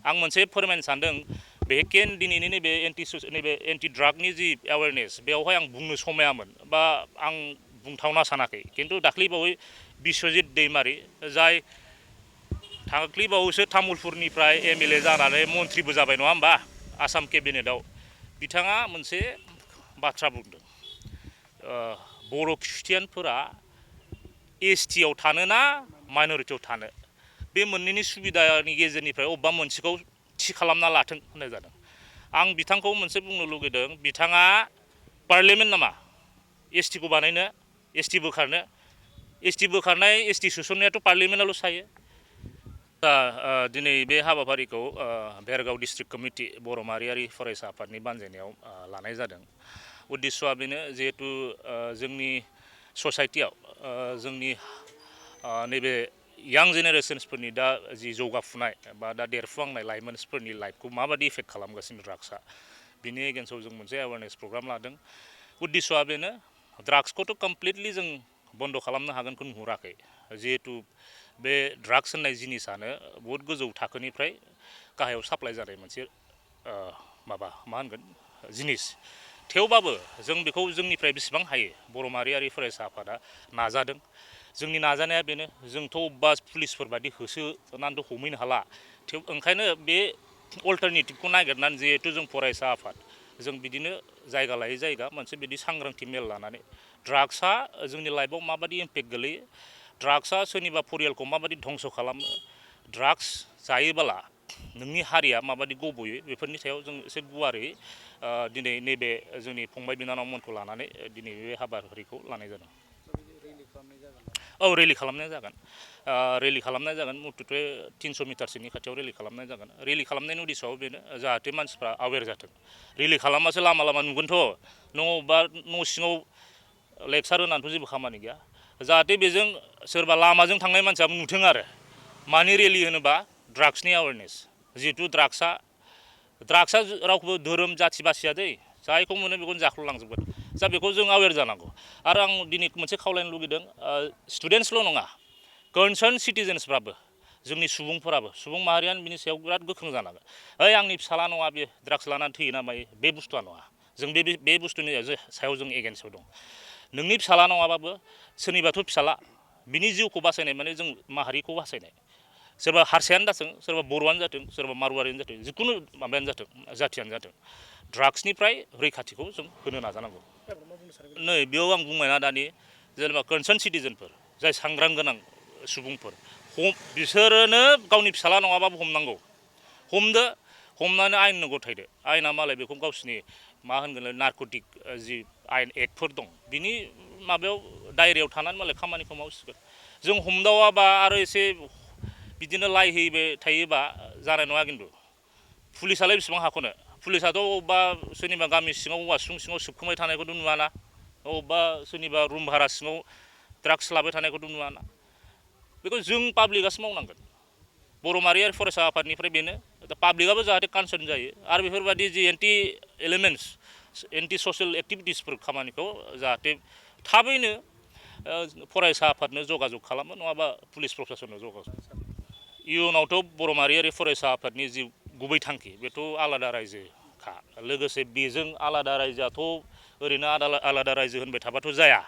आं मोनसे फोरमायनो सानदों बेखेन दिनैनि नैबे एन्टि ड्रागनि जि एवेयारनेस बेवहाय आं बुंनो समायामोन बा आं बुंथावना सानाखै खिन्थु दाख्लैबावै बिश्वजित दैमारि जाय दाख्लैबावैसो तामुलपुरनिफ्राय MLA जानानै मन्थ्रिबो जाबाय नङा होमबा आसाम केबिनेटआव बिथाङा मोनसे बाथ्रा बुंदों बर' ख्रिस्टियानफोरा ST आव थानो ना माइनरिटियाव थानो बे मोननैनि सुबिदानि गेजेरनिफ्राय अबेबा मोनसेखौ थि खालामना लाथों होननाय जादों आं बिथांखौ मोनसे बुंनो लुगैदों बिथाङा पार्लियामेन्ट नामा ST खौ बानायनो ST बोखारनो ST बोखारनाय ST सोसननायाथ' पार्लियामेन्टआवल' थायो दिनै बे हाबाफारिखौ भेरगाव डिस्ट्रिक्ट कमिटि बर' माहारियारि फरायसा आफादनि बानजायनायाव लानाय जादों उद्देस्यआ बेनो जिहेतु जोंनि ससाइटियाव जोंनि नैबे यां जेनेरेशन्सफोरनि दा जि जौगाफुनाय बा दा देरफुहांनाय लाइमोनफोरनि लाइफखौ माबायदि इफेक्ट खालामगासिनो ड्राग्सआ बिनि एगेन्स्टआव जों मोनसे एवारनेस प्रग्राम लादों उद्देस्यआ बेनो ड्राग्सखौथ' कमप्लिटलि जों बन्द खालामनो हागोनखौ नुहुराखै जिहेतु बे ड्राग्स होननाय जिनिसानो बहुत गोजौ थाखोनिफ्राय गाहायाव साप्लाइ जानाय मोनसे माबा मा होनगोन जिनिस थेवबाबो जों बेखौ जोंनिफ्राय बेसेबां हायो बर' माहारियारि फरायसा आफादा नाजादों जोंनि नाजानाया बेनो जोंथ' अब्बा पुलिसफोर बायदि होसोनानैथ' हमहैनो हाला ओंखायनो बे अल्टारनेटिभखौ नागिरनानै जिहेतु जों फरायसा आफाद जों बिदिनो जायगा लायै जायगा मोनसे बिदि सांग्रांथि मेल लानानै ड्राग्सआ जोंनि लाइफआव माबायदि इम्पेक्ट गोलैयो ड्राग्सआ सोरनिबा परियालखौ माबायदि धंस खालामो ड्राग्स जायोबोला नोंनि हारिया माबायदि गब'यो बेफोरनि सायाव जों एसे गुवारै दिनै नैबे जोंनि फंबाय बिनानावमोनखौ लानानै दिनै बे हाबाफारिखौ लानाय जादों औ रेलि खालामनाय जागोन मुथुथे 300 मिटारसोनि खाथियाव रेलि खालामनाय जागोन रेलि खालामनायनि उद्देश्यआव बेनो जाहाथे मानसिफ्रा अवेर जाथों रेलि खालामबासो लामा लामा नुगोनथ' नों अबेबा न' सिङाव लेक्सार होनानैथ' जेबो खामानि गैया जाहाथे बेजों सोरबा लामाजों थांनाय मानसियाबो नुथों आरो मानि रेलि होनोबा ड्राग्सनि एवेयारनेस जिहेतु ड्राग्सआ रावखौबो धोरोम जाथि बासिया दै जायखौ मोनो बेखौनो जाख्ल'लांजोबगोन जा बेखौ जों अवेर जानांगौ आरो आं दिनै मोनसे खावलायनो लुगैदों स्टुडेन्टसल' नङा कनसार्न सिटिजेन्सफ्राबो जोंनि सुबुं माहारियानो बिनि सायाव बिराद गोख्रों जानांगोन ओइ आंनि फिसाला नङा बे ड्राग्स लानानै थैयो ना मायो बे बुस्थुआ नङा जों बे बुस्थुनि सायाव जों एगेन्स्टआव दं नोंनि फिसाला नङाबाबो सोरनिबाथ' फिसाला बिनि जिउखौ बासायनाय माने जों माहारिखौ बासायनाय सोरबा हारसायानो जाथों सोरबा बर'आनो जाथों सोरबा मारुवारियानो जाथों जिखुनु माबायानो जाथों जाथियानो जाथों ड्राग्सनिफ्राय रैखाथिखौ जों होनो नाजानांगौ नै बेयाव आं बुंबायना दानि जेनेबा कनसार्न सिटिजेनफोर जाय सांग्रां गोनां सुबुंफोर बिसोरनो गावनि फिसाला नङाबाबो हमनांगौ हमनानै आयेननो गथायदो आयेना मालाय बेखौ गावसिनि मा होनगोन नारकटिक जि आयेन एक्टफोर दं बिनि माबायाव दायरायाव थानानै मालाय खामानिखौ मावसिगोन जों हमदावाबा आरो एसे बिदिनो लाइ हैबाय थायोबा जानाय नङा खिन्थु पुलिसालाय बेसेबां हाख'नो पुलिसाथ' अबेबा सोरनिबा गामि सिङाव औवासुं सिङाव सोबखुमाय थानायखौथ' नुवाना अबेबा सोरनिबा रुम भारा सिङाव ड्राग्स लाबाय थानायखौथ' नुवाना बेखौ जों पाब्लिकआसो मावनांगोन बर' माहारियारि फरायसा आफादनिफ्राय बेनो पाब्लिकआबो जाहाथे कनसार्न जायो आरो बेफोरबायदि जि एन्टि ससियेल एक्टिभिटिसफोर खामानिखौ जाहाथे थाबैनो फरायसा आफादनो जगाजग खालामो नङाबा पुलिस प्रशासननो जगाजग इयुनावथ' बर' माहारियारि फरायसा आफादनि जि गुबै थांखि बेथ' आलादा रायजोखा लोगोसे बेजों आलादा रायजोआथ' ओरैनो आलादा रायजो होनबाय थाबाथ' जाया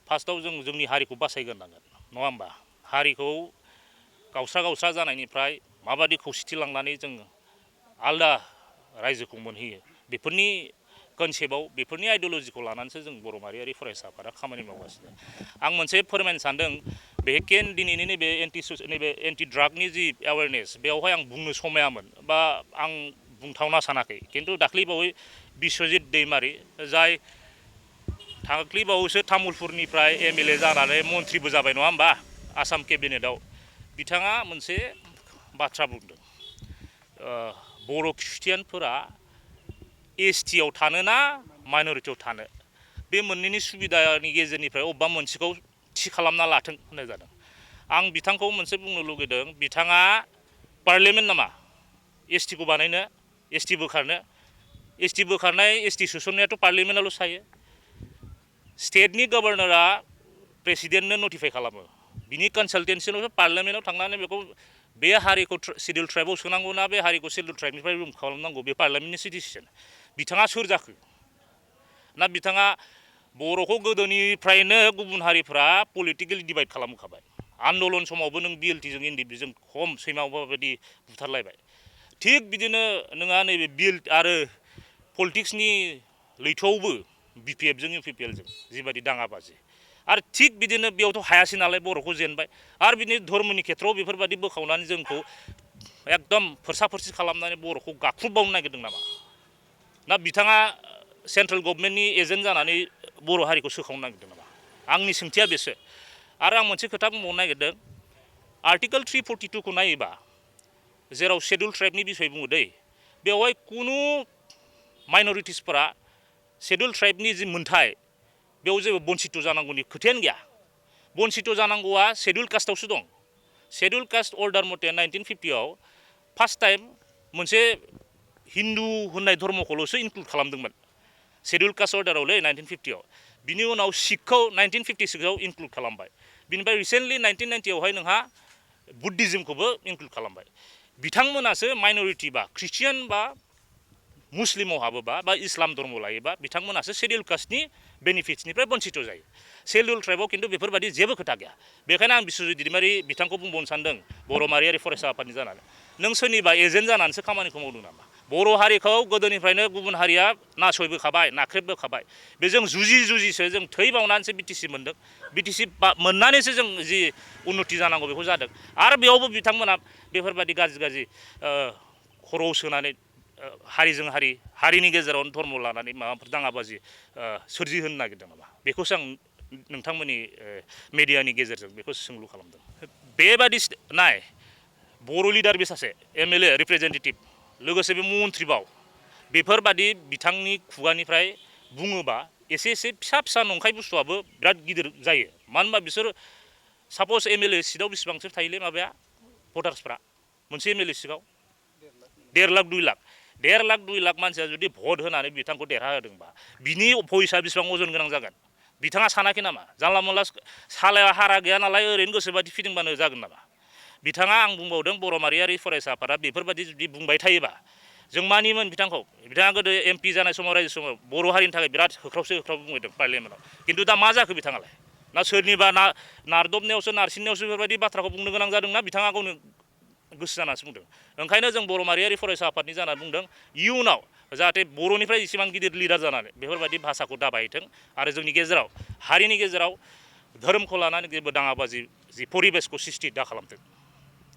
फार्स्टआव जों जोंनि हारिखौ बासायग्रोनांगोन नङा होमबा हारिखौ गावस्रा जानायनिफ्राय माबायदि खौसेथि लांनानै जों आलदा रायजोखौ मोनहैयो बेफोरनि कनसेप्टआव बेफोरनि आइडिय'लजिखौ लानानैसो जों बर' माहारियारि फरायसा आफादा खामानि मावगासिनो आं मोनसे फोरमायनो सानदों बेखेन दिनैनि नैबे एन्टि ड्रागनि जि एवेयारनेस बेवहाय आं बुंनो समायामोन बा आं बुंथावना सानाखै खिन्थु दाख्लैबावै बिश्वजित दैमारि जाय दाख्लैबावैसो तामुलपुरनिफ्राय MLA जानानै मन्थ्रिबो जाबाय नङा होमबा आसाम केबिनेटआव बिथाङा मोनसे बाथ्रा बुंदों बर' ख्रिस्टियानफोरा ST आव थानो ना माइनरिटियाव थानो बे मोननैनि सुबिदानि गेजेरनिफ्राय अबेबा मोनसेखौ थि खालामना लाथों होननाय जादों आं बिथांखौ मोनसे बुंनो लुगैदों बिथाङा पार्लियामेन्ट नामा ST खौ बानायनो ST बोखारनाय ST सोसननायाथ' पार्लियामेन्टआवल' थायो स्टेटनि गभर्नरा प्रेसिडेन्टनो नटिफाइ खालामो बिनि कनसालटेन्सियावसो पार्लियामेन्टआव थांनानै बेखौ बे हारिखौ सिडिउल ट्राइबआव सोनांगौ ना बे हारिखौ सिडिउल ट्राइबनिफ्राय रिमुभ खालामनांगौ बे पार्लियामेन्टनि डिसिसन बिथाङा सोर जाखो ना बिथाङा बर'खौ गोदोनिफ्रायनो गुबुन हारिफ्रा पलिटिकेलि डिभाइड खालामखाबाय आन्दलन समावबो नों बिएलटिजों एनडिएफबिजों खम सैमाबायदि बुथारलायबाय थिग बिदिनो नोंहा नैबे बिएल आरो पलिटिक्सनि लैथोआवबो बिपिएफजों इउपिपिएलजों जिबायदि दाङाबाजि आरो थिग बिदिनो बेयावथ' हायासै नालाय बर'खौ जेनबाय आरो बिदिनो धर्मनि खेथ्रआव बेफोरबायदि बोखावनानै जोंखौ एकदम फोरसा फोरसि खालामनानै बर'खौ गाख्रुबबावनो नागिरदों नामा ना बिथाङा सेन्ट्रेल गभर्नमेन्टनि एजेन्ट जानानै बर' हारिखौ सोखावनो नागिरदों नामा आंनि सोंथिया बेसो आरो आं मोनसे खोथा बुंबावनो नागिरदों आर्टिकेल 342 खौ नायोबा जेराव शेड्युल ट्राइबनि बिसय बुङो दै बेवहाय कुनु माइनरिटिसफोरा शेड्युल ट्राइबनि जि मोन्थाय बेयाव जेबो बन्सित जानांगौनि खोथायानो गैया बन्सित जानांगौआ शेड्युल कास्टआवसो दं शेड्युल कास्ट अर्डार मथे 1950 आव फार्स्ट टाइम मोनसे हिन्दु होननाय धर्मखौल'सो इनक्लुड खालामदोंमोन शेड्युल कास्ट अर्डारावलै 1950 आव बिनि उनाव सिखखौ 1956 आव इनक्लुड खालामबाय बिनिफ्राय रिसेन्टलि 1990 आवहाय नोंहा बुद्धिज्मखौबो इनक्लुड खालामबाय बिथांमोनासो माइनरिटि बा ख्रिस्टियान बा मुस्लिमाव हाबोबा बा इस्लाम धर्म लायोबा बिथांमोनासो शेड्युल कास्टनि बेनिफिट्सनिफ्राय बन्सित जायो शेड्युल ट्राइबआव खिन्थु बेफोरबायदि जेबो खोथा गैया बेखायनो आं बिश्वजित दैदेमारि बिथांखौ बुंबावनो सानदों बर' माहारियारि फरायसा आफादनि जानानै नों सोरनिबा एजेन्ट जानानैसो खामानिखौ मावदों नामा बर' हारिखौ गोदोनिफ्रायनो गुबुन हारिया नासयबोखाबाय नाख्रेबबोखाबाय बेजों जुजिसो जों थै बावनानैसो बिटिसि मोनदों बिटिसि मोननानैसो जों जि उन्नति जानांगौ बेखौ जादों आरो बेयावबो बिथांमोना बेफोरबायदि गाज्रि खर'आव सोनानै हारिजों हारिनि गेजेरावनो धर्म लानानै माबाफोर दाङाबाजि सोरजिहोनो नागिरदों नामा बेखौसो आं नोंथांमोननि मेडियानि गेजेरजों बेखौ सोंलु खालामदों बेबादि नाय बर' लिडार बे सासे एमएलए रिप्रेजेन्टेटिभ लोगोसे बे मन्थ्रिबाव बेफोरबादि बिथांनि खुगानिफ्राय बुङोबा एसे फिसा नंखाय बुस्थुआबो बिराद गिदिर जायो मानो होनबा बिसोर सापज एमएलए सिटआव बेसेबांसो थायोलै माबाया भटार्सफ्रा मोनसे एमएलए सिटआव 1.5 लाख 2 लाख मानसिया जुदि भट होनानै बिथांखौ देरहाहोदोंबा बिनि भइसआ बेसेबां अजन गोनां जागोन बिथाङा सानाखै नामा जानला मोनला सालाया हारा गैया नालाय ओरैनो गोसोबादि फिदिंबानो जागोन नामा बिथाङा आं बुंबावदों बर' माहारियारि फरायसा आफादा बेफोरबायदि जुदि बुंबाय थायोबा जों मानियोमोन बिथाङा गोदो एमपि जानाय समाव रायजो समाव बर' हारिनि थाखाय बिराद होख्राव बुंदों पार्लियामेन्टआव खिन्थु दा मा जाखो बिथाङालाय ना सोरनिबा नारदबनायावसो नारसिननायावसो बेफोरबायदि बाथ्राखौ बुंनो गोनां जादोंना बिथाङा गावनो गोसो जानासो बुंदों ओंखायनो जों बर' माहारियारि फरायसा आफादनि जानानै बुंदों इयुनाव जाहाथे बर'निफ्राय इसेबां गिदिर लिडार जानानै बेफोरबायदि भाषाखौ दाबायथों आरो जोंनि गेजेराव हारिनि गेजेराव धोरोमखौ लानानै जेबो दाङाबाजि जि परिबेसखौ सृष्टि दा खालामथों